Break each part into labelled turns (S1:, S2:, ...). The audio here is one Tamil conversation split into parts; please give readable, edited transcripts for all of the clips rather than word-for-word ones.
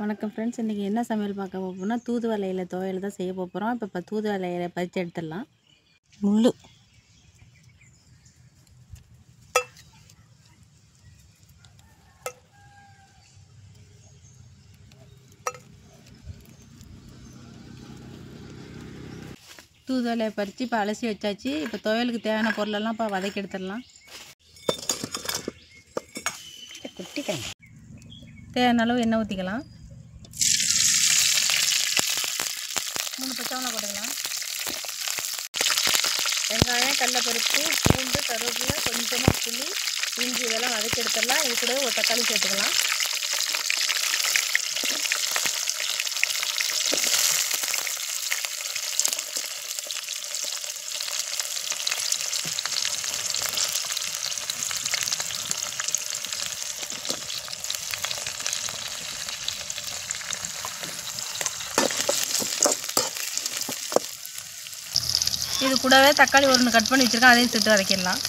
S1: வணக்கம் ஃப்ரெண்ட்ஸ், இன்றைக்கி என்ன சமையல் பார்க்க போகிறோம்னா தூதுவளை இலை துவையல் தான் செய்ய போகிறோம். இப்போ தூதுவளை இலையை பறித்து எடுத்துடலாம். முள்ளு தூதுவளையை பறித்து இப்போ அலசி வச்சாச்சு. இப்போ துவையலுக்கு தேவையான பொருளெல்லாம் இப்போ வதக்கி எடுத்துடலாம். தேவையான அளவு எண்ணெய் ஊற்றிக்கலாம். 3 பச்சை மிளகாய் போட்டுக்கலாம். வெங்காயம், கடலைப்பருப்பு, பூண்டு, கருவேப்பிலை, கொஞ்சமாக புளி, இஞ்சி இதெல்லாம் வதக்கி எடுத்துடலாம். இது கூட ஒரு தக்காளி சேர்த்துக்கலாம். இது கூடவே தக்காளி ஒன்று கட் பண்ணி வச்சுருக்கேன், அதையும் சேர்த்து வதக்கிடலாம்.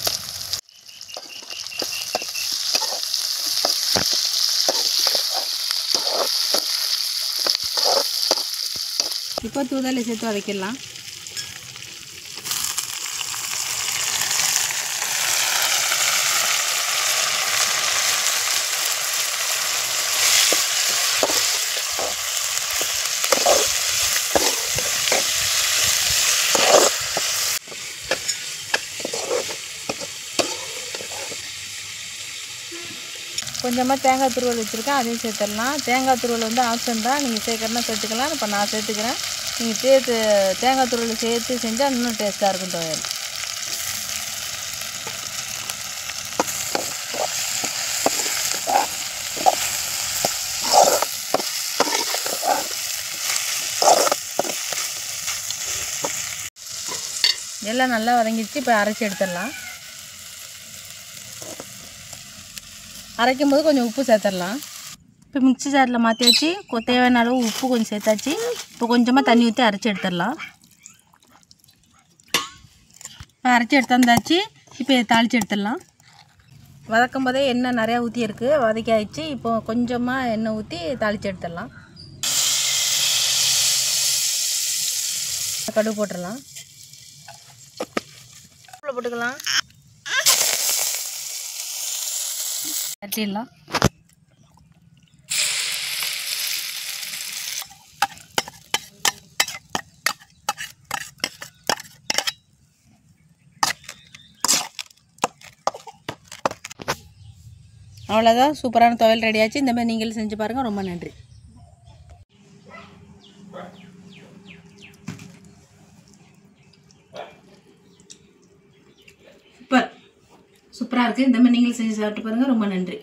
S1: இப்போ தூதுவளை சேர்த்து வதக்கிடலாம். கொஞ்சமாக தேங்காய் துருவல் வச்சுருக்கேன், அதையும் சேர்த்துடலாம். தேங்காய் துருவல் வந்து ஆப்ஷன் தான், நீங்கள் சேர்க்கறனா சேர்த்துக்கலாம். இப்போ நான் சேர்த்துக்கிறேன். நீங்கள் தேங்காய் துருவல் சேர்த்து செஞ்சால் இன்னும் டேஸ்ட்டாக இருக்கும் துவையல். எல்லாம் நல்லா வதங்கிடுச்சு. இப்போ அரைச்சி எடுத்துடலாம். அரைக்கும் போது கொஞ்சம் உப்பு சேர்த்துடலாம். இப்போ மிக்ஸி ஜாரில் மாற்றி வச்சு தேவையான அளவு உப்பு கொஞ்சம் சேர்த்தாச்சு. இப்போ கொஞ்சமாக தண்ணி ஊற்றி அரைச்சி எடுத்துடலாம். இப்போ அரைச்சி எடுத்தாந்தாச்சு. இப்போ இதை தாளித்து எடுத்துடலாம். வதக்கும் போதே எண்ணெய் நிறையா ஊற்றி இருக்குது, வதக்கி ஆயிடுச்சு. இப்போ கொஞ்சமாக எண்ணெய் ஊற்றி தாளித்து எடுத்துடலாம். கடுகு போட்டுடலாம். போட்டுக்கலாம். தட்டிடலாம். அவ்வளோதான், சூப்பரான துவையல் ரெடி ஆச்சு. இந்த மாதிரி நீங்களும் செஞ்சு பாருங்கள். ரொம்ப நன்றி. சூப்பராக இருக்குது. இந்த மாதிரி நீங்களும் செஞ்சு சாப்பிட்டு பாருங்கள். ரொம்ப நன்றி.